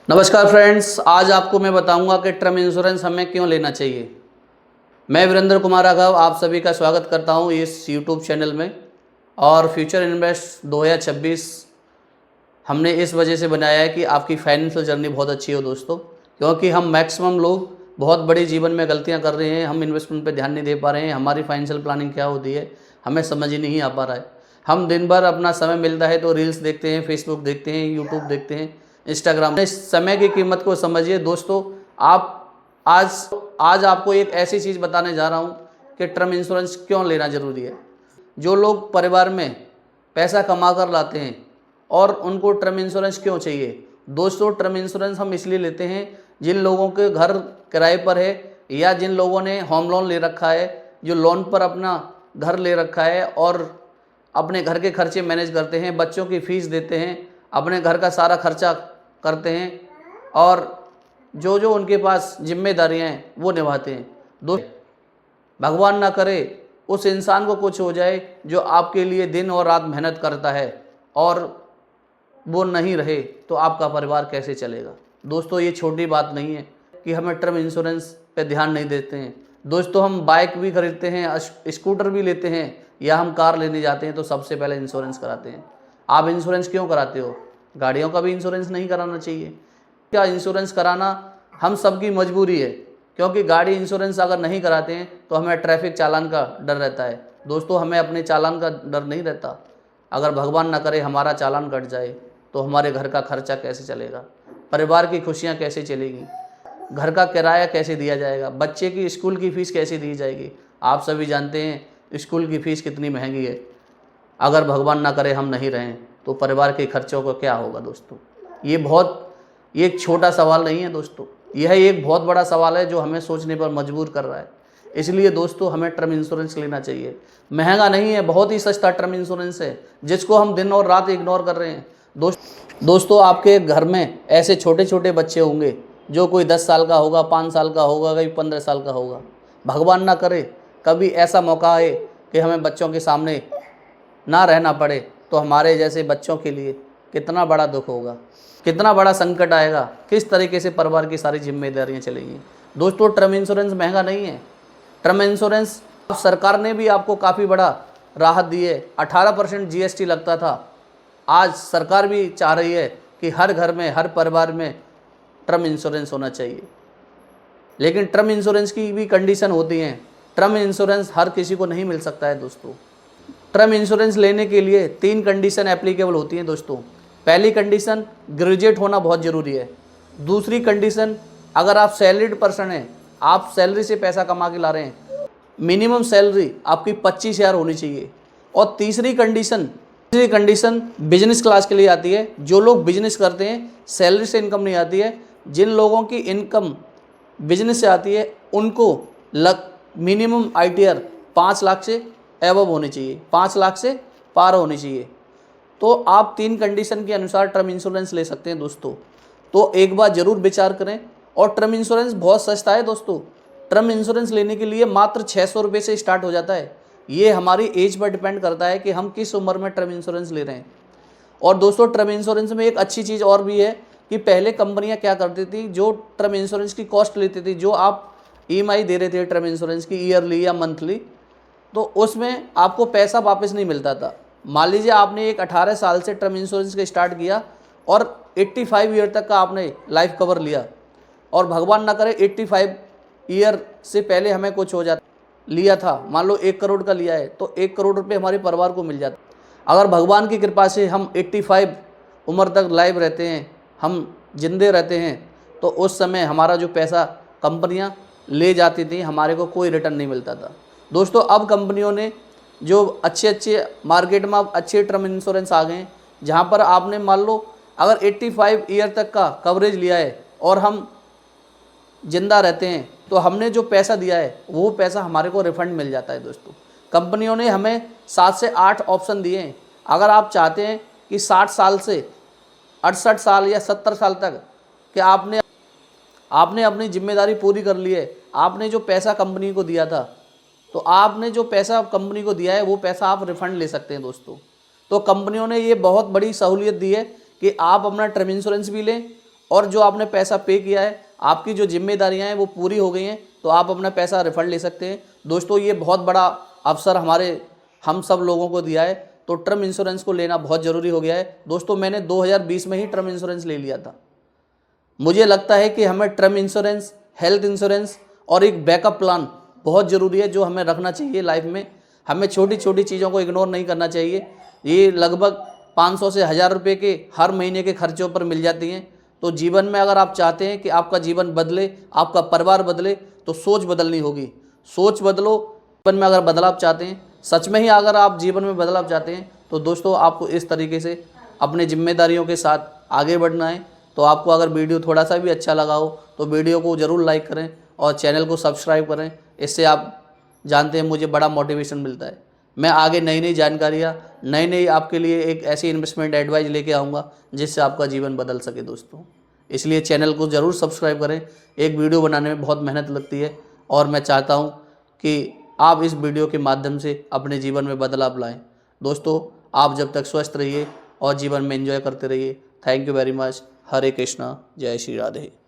नमस्कार फ्रेंड्स, आज आपको मैं बताऊंगा कि टर्म इंश्योरेंस हमें क्यों लेना चाहिए। मैं वीरेंद्र कुमार राघव आप सभी का स्वागत करता हूं इस यूट्यूब चैनल में। और फ्यूचर इन्वेस्ट 2026 हमने इस वजह से बनाया है कि आपकी फाइनेंशियल जर्नी बहुत अच्छी हो दोस्तों, क्योंकि हम मैक्सिमम लोग बहुत बड़ी जीवन में गलतियां कर रहे हैं। हम इन्वेस्टमेंट पे ध्यान नहीं दे पा रहे हैं। हमारी फाइनेंशियल प्लानिंग क्या होती है हमें समझ ही नहीं आ पा रहा है। हम दिन भर अपना समय मिलता है तो रील्स देखते हैं, फेसबुक देखते हैं, यूट्यूब देखते हैं, इंस्टाग्राम। इस समय की कीमत को समझिए दोस्तों। आप आज आपको एक ऐसी चीज़ बताने जा रहा हूँ कि टर्म इंश्योरेंस क्यों लेना ज़रूरी है। जो लोग परिवार में पैसा कमा कर लाते हैं और उनको टर्म इंश्योरेंस क्यों चाहिए दोस्तों। टर्म इंश्योरेंस हम इसलिए लेते हैं जिन लोगों के घर किराए पर है या जिन लोगों ने होम लोन ले रखा है, जो लोन पर अपना घर ले रखा है और अपने घर के खर्चे मैनेज करते हैं, बच्चों की फीस देते हैं, अपने घर का सारा खर्चा करते हैं और जो जो उनके पास जिम्मेदारियां हैं वो निभाते हैं। भगवान ना करे उस इंसान को कुछ हो जाए जो आपके लिए दिन और रात मेहनत करता है और वो नहीं रहे तो आपका परिवार कैसे चलेगा दोस्तों। ये छोटी बात नहीं है कि हमें टर्म इंश्योरेंस पे ध्यान नहीं देते हैं दोस्तों। हम बाइक भी खरीदते हैं, स्कूटर भी लेते हैं या हम कार लेने जाते हैं तो सबसे पहले इंश्योरेंस कराते हैं। आप इंश्योरेंस क्यों कराते हो? गाड़ियों का भी इंश्योरेंस नहीं कराना चाहिए क्या? इंश्योरेंस कराना हम सबकी मजबूरी है, क्योंकि गाड़ी इंश्योरेंस अगर नहीं कराते हैं तो हमें ट्रैफिक चालान का डर रहता है दोस्तों। हमें अपने चालान का डर नहीं रहता। अगर भगवान ना करे हमारा चालान कट जाए तो हमारे घर का खर्चा कैसे चलेगा, परिवार की खुशियाँ कैसे चलेगी, घर का किराया कैसे दिया जाएगा, बच्चे की स्कूल की फ़ीस कैसे दी जाएगी। आप सभी जानते हैं स्कूल की फ़ीस कितनी महंगी है। अगर भगवान ना करे हम नहीं रहें तो परिवार के खर्चों को क्या होगा दोस्तों। ये एक छोटा सवाल नहीं है दोस्तों, यह एक बहुत बड़ा सवाल है जो हमें सोचने पर मजबूर कर रहा है। इसलिए दोस्तों हमें टर्म इंश्योरेंस लेना चाहिए। महंगा नहीं है, बहुत ही सस्ता टर्म इंश्योरेंस है जिसको हम दिन और रात इग्नोर कर रहे हैं दोस्तों। आपके घर में ऐसे छोटे छोटे बच्चे होंगे जो कोई 10 साल का होगा, 5 साल का होगा, कभी 15 साल का होगा। भगवान ना करे कभी ऐसा मौका आए कि हमें बच्चों के सामने ना रहना पड़े तो हमारे जैसे बच्चों के लिए कितना बड़ा दुख होगा, कितना बड़ा संकट आएगा, किस तरीके से परिवार की सारी जिम्मेदारियां चलेंगी दोस्तों। टर्म इंश्योरेंस महंगा नहीं है। टर्म इंश्योरेंस सरकार ने भी आपको काफ़ी बड़ा राहत दी है। 18% GST लगता था, आज सरकार भी चाह रही है कि हर घर में, हर परिवार में टर्म इंश्योरेंस होना चाहिए। लेकिन टर्म इंश्योरेंस की भी कंडीशन होती हैं। टर्म इंश्योरेंस हर किसी को नहीं मिल सकता है दोस्तों। टर्म इंश्योरेंस लेने के लिए 3 कंडीशन एप्लीकेबल होती हैं दोस्तों। पहली कंडीशन, ग्रेजुएट होना बहुत ज़रूरी है। दूसरी कंडीशन, अगर आप सैलरीड पर्सन हैं, आप सैलरी से पैसा कमा के ला रहे हैं, मिनिमम सैलरी आपकी 25,000 होनी चाहिए। और तीसरी कंडीशन बिजनेस क्लास के लिए आती है। जो लोग बिजनेस करते हैं, सैलरी से इनकम नहीं आती है, जिन लोगों की इनकम बिजनेस से आती है उनको मिनिमम ITR 5 लाख से एबव होनी चाहिए, 5 लाख से पार होनी चाहिए। तो आप 3 कंडीशन के अनुसार टर्म इंश्योरेंस ले सकते हैं दोस्तों। तो एक बार ज़रूर विचार करें। और टर्म इंश्योरेंस बहुत सस्ता है दोस्तों। टर्म इंश्योरेंस लेने के लिए मात्र 600 रुपये से स्टार्ट हो जाता है। ये हमारी एज पर डिपेंड करता है कि हम किस उम्र में टर्म इंश्योरेंस ले रहे हैं। और दोस्तों टर्म इंश्योरेंस में एक अच्छी चीज़ और भी है कि पहले कंपनियां क्या करती थी, जो टर्म इंश्योरेंस की कॉस्ट लेती थी, जो आप EMI दे रहे थे टर्म इंश्योरेंस की ईयरली या मंथली, तो उसमें आपको पैसा वापस नहीं मिलता था। मान लीजिए आपने एक 18 साल से टर्म इंश्योरेंस का स्टार्ट किया और 85 ईयर तक का आपने लाइफ कवर लिया और भगवान ना करे 85 ईयर से पहले हमें कुछ हो जाता, लिया था, मान लो 1 करोड़ का लिया है तो 1 करोड़ रुपये हमारे परिवार को मिल जाता। अगर भगवान की कृपा से हम 85 उम्र तक लाइव रहते हैं, हम जिंदे रहते हैं, तो उस समय हमारा जो पैसा कंपनियां ले जाती थी हमारे को कोई रिटर्न नहीं मिलता था दोस्तों। अब कंपनियों ने जो अच्छे मार्केट में अब अच्छे टर्म इंश्योरेंस आ गए हैं, जहाँ पर आपने मान लो अगर 85 ईयर तक का कवरेज लिया है और हम जिंदा रहते हैं तो हमने जो पैसा दिया है वो पैसा हमारे को रिफंड मिल जाता है दोस्तों। कंपनियों ने हमें 7 से 8 ऑप्शन दिए हैं। अगर आप चाहते हैं कि 60 साल से 68 साल या 70 साल तक कि आपने अपनी जिम्मेदारी पूरी कर ली है, आपने जो पैसा कंपनी को दिया था, तो आपने जो पैसा कंपनी को दिया है वो पैसा आप रिफंड ले सकते हैं दोस्तों। तो कंपनियों ने ये बहुत बड़ी सहूलियत दी है कि आप अपना टर्म इंश्योरेंस भी लें और जो आपने पैसा पे किया है, आपकी जो जिम्मेदारियां हैं वो पूरी हो गई हैं, तो आप अपना पैसा रिफंड ले सकते हैं। दोस्तों ये बहुत बड़ा अवसर हम सब लोगों को दिया है, तो टर्म इंश्योरेंस को लेना बहुत ज़रूरी हो गया है। दोस्तों मैंने 2020 में ही टर्म इंश्योरेंस ले लिया था। मुझे लगता है कि हमें टर्म इंश्योरेंस, हेल्थ इंश्योरेंस और एक बैकअप प्लान बहुत ज़रूरी है, जो हमें रखना चाहिए लाइफ में। हमें छोटी छोटी चीज़ों को इग्नोर नहीं करना चाहिए। ये लगभग 500 से 1000 रुपये के हर महीने के खर्चों पर मिल जाती हैं। तो जीवन में अगर आप चाहते हैं कि आपका जीवन बदले, आपका परिवार बदले, तो सोच बदलनी होगी। सोच बदलो। जीवन में अगर बदलाव चाहते हैं, सच में ही अगर आप जीवन में बदलाव चाहते हैं, तो दोस्तों आपको इस तरीके से अपने जिम्मेदारियों के साथ आगे बढ़ना है। तो आपको अगर वीडियो थोड़ा सा भी अच्छा लगा हो तो वीडियो को ज़रूर लाइक करें और चैनल को सब्सक्राइब करें। इससे आप जानते हैं मुझे बड़ा मोटिवेशन मिलता है। मैं आगे नई नई जानकारियाँ, नई आपके लिए एक ऐसी इन्वेस्टमेंट एडवाइस लेके आऊँगा जिससे आपका जीवन बदल सके दोस्तों। इसलिए चैनल को ज़रूर सब्सक्राइब करें। एक वीडियो बनाने में बहुत मेहनत लगती है और मैं चाहता हूँ कि आप इस वीडियो के माध्यम से अपने जीवन में बदलाव लाएं। दोस्तों आप जब तक स्वस्थ रहिए और जीवन में एंजॉय करते रहिए। Thank you very much. हरे कृष्णा, जय श्री राधे।